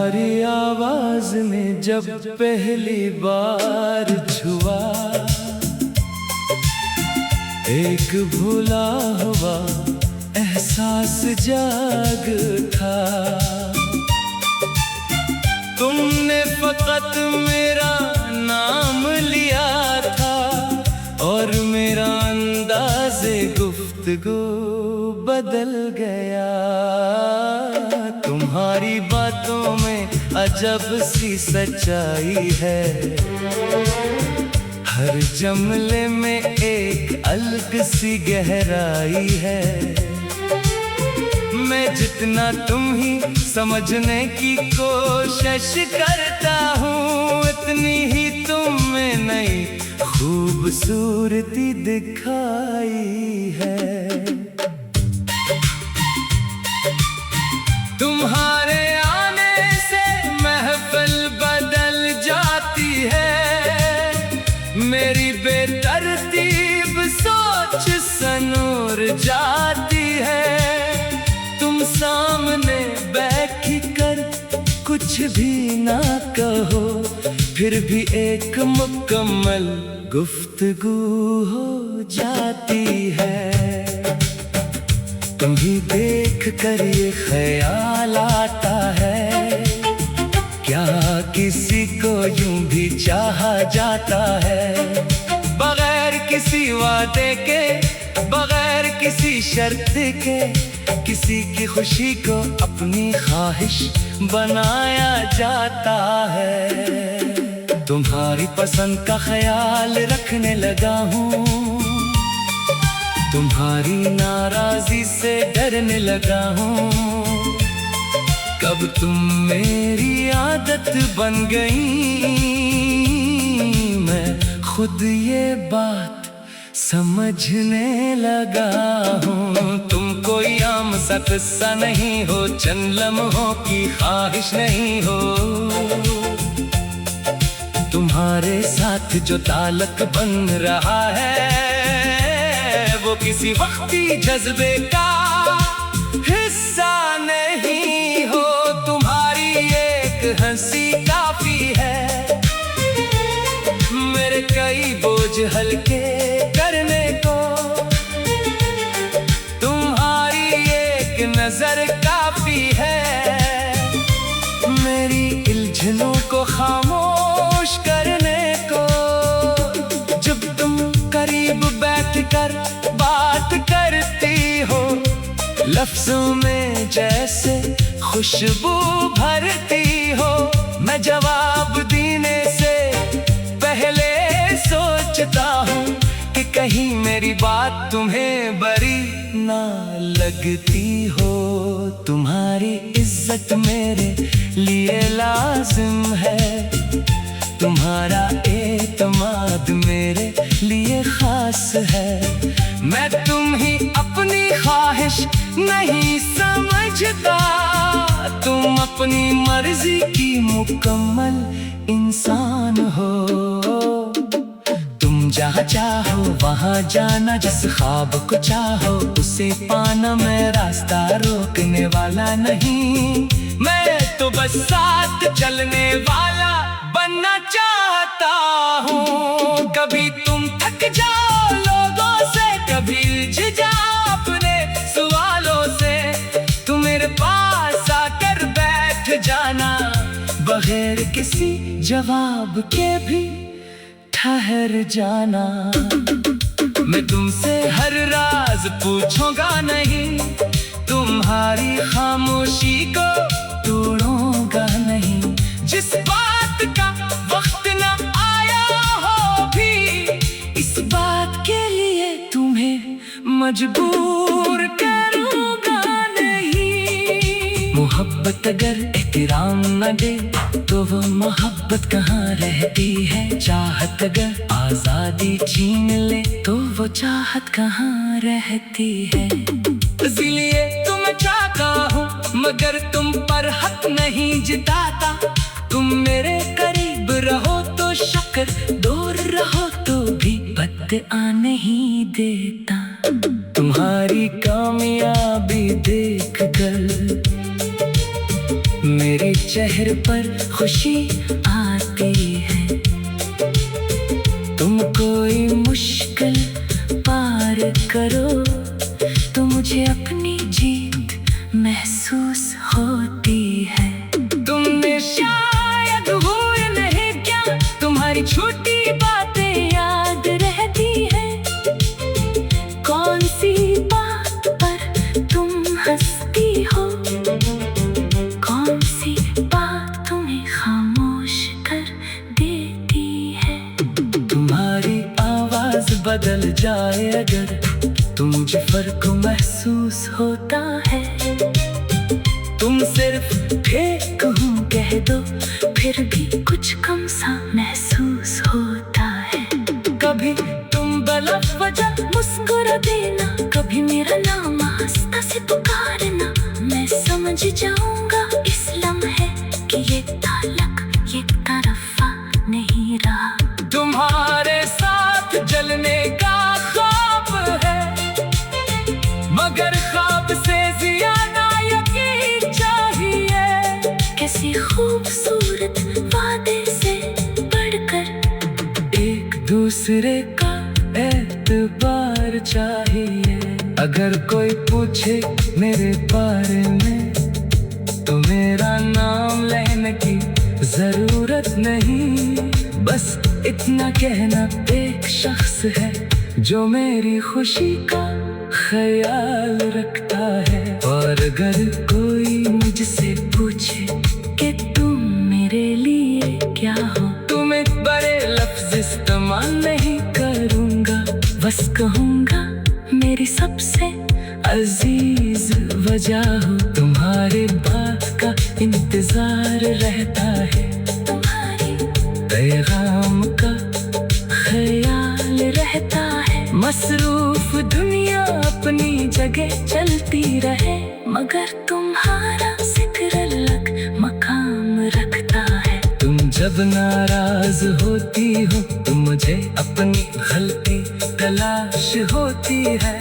तुम्हारी आवाज ने जब पहली बार छुआ, एक भूला हुआ एहसास जाग था। तुमने फकत मेरा नाम लिया था और मेरा अंदाज़े गुफ्तगू बदल गया। तुम्हारी बातों में अजब सी सच्चाई है, हर जुमले में एक अलग सी गहराई है। मैं जितना तुम ही समझने की कोशिश करता हूँ, इतनी ही तुम में नई खूबसूरती दिखाई है। तुम्हारे आने से महफिल बदल जाती है, मेरी बेतरतीब सोच सनूर जाती है। तुम सामने बैठ कर कुछ भी ना कहो, फिर भी एक मुकम्मल गुफ्तगू हो जाती है। तुम्हें देख कर ये ख्याल आता है, क्या किसी को यूं भी चाहा जाता है? बगैर किसी वादे के, बगैर किसी शर्त के, किसी की खुशी को अपनी ख्वाहिश बनाया जाता है। तुम्हारी पसंद का ख्याल रखने लगा हूँ, तुम्हारी नाराजी से डरने लगा हूँ। कब तुम मेरी आदत बन गई, मैं खुद ये बात समझने लगा हूँ। तुम कोई आम सा किस्सा नहीं हो, चंद लम्हों की ख्वाहिश नहीं हो। तुम्हारे साथ जो ताल्लुक बन रहा है, वो किसी वक्ती जज्बे का हिस्सा नहीं हो। तुम्हारी एक हंसी काफी है मेरे कई बोझ हल्के करने को। तुम्हारी एक नजर काफी है मेरी उलझनों को खामोश करने को। जब तुम करीब बैठकर बात करती हो, लफ्जों में जैसे खुशबू भरती हो। मैं जवाब देने से पहले सोचता हूँ कि कहीं मेरी बात तुम्हें बुरी ना लगती हो। तुम्हारी इज्जत मेरे लिए लाजिम है, तुम्हारा एतमाद मेरे लिए खास है। मैं तुम ही अपनी ख्वाहिश नहीं समझता, तुम अपनी मर्जी की मुकम्मल इंसान हो। तुम जहाँ चाहो वहाँ जाना, जिस ख्वाब को चाहो उसे पाना। मैं रास्ता रोकने वाला नहीं, मैं तो बस साथ चलने वाला बनना चाहता हूँ। कभी तुम थक जाओ लोगों से, कभी उलझ जाओ अपने सवालों से, तुम मेरे पास आकर बैठ जाना। बगैर किसी जवाब के भी ठहर जाना। मैं तुमसे हर राज पूछूंगा नहीं, तुम्हारी खामोशी को तोड़ूंगा नहीं। जिस बात का वक्त न आया हो भी, इस बात के लिए तुम्हें मजबूर करूंगा नहीं। मोहब्बत अगर एहतराम न दे तो वो मोहब्बत कहाँ रहती है? चाहत अगर आजादी छीन ले तो वो चाहत कहाँ रहती है? इसलिए तुम चाहता हूँ मगर तुम पर हक नहीं जिताता। तुम मेरे करीब रहो तो शक्र, दूर रहो तो भी बदआ नहीं देता। तुम्हारी कामयाबी देख कर मेरे चेहरे पर खुशी आती है। तुम कोई मुश्किल पार करो तो मुझे अपनी जीत महसूस होती है। तुमने शायद भूल नहीं क्या, तुम्हारी छोटी बातें याद रहती है। कौन सी बात पर तुम हंसती हो, कौन सी बात तुम्हें खामोश कर देती है। तुम्हारी आवाज बदल जाए अगर तो मुझे फर्क महसूस होता है। तुम सिर्फ ठीक हूँ कह दो फिर भी कुछ कम सा महसूस होता है। कभी तुम बला वजह मुस्कुरा देना, कभी मेरा नाम आस्था से पुकारना। मैं समझ जाऊंगा इस लम्हे कि ये ताल्लुक ये तरफा नहीं रहा। तुम्हारे साथ जलने का ख्वाब है, मगर ख्वाब से ज्यादा यकीन चाहिए। किसी खूबसूरत वादे से बढ़कर एक दूसरे का एतबार चाहिए। अगर कोई पूछे मेरे बारे में तो मेरा नाम लेने की जरूरत नहीं। बस इतना कहना, एक शख्स है जो मेरी खुशी का ख्याल रखता है। और अगर कोई मुझसे पूछे कि तुम मेरे लिए क्या हो, तुम एक बड़े लफ्ज इस्तेमाल नहीं करूंगा, बस कहूंगा मेरी सबसे अजीज वजह हो। तुम्हारे बात का इंतजार रहता है, तुम्हारी पैगाम का ख्याल रहता है। मसरूफ दुनिया अपनी जगह चलती रहे, मगर तुम्हारा जिक्र अलग मकाम रखता है। तुम जब नाराज होती हो तो मुझे अपनी गलती तलाश होती है।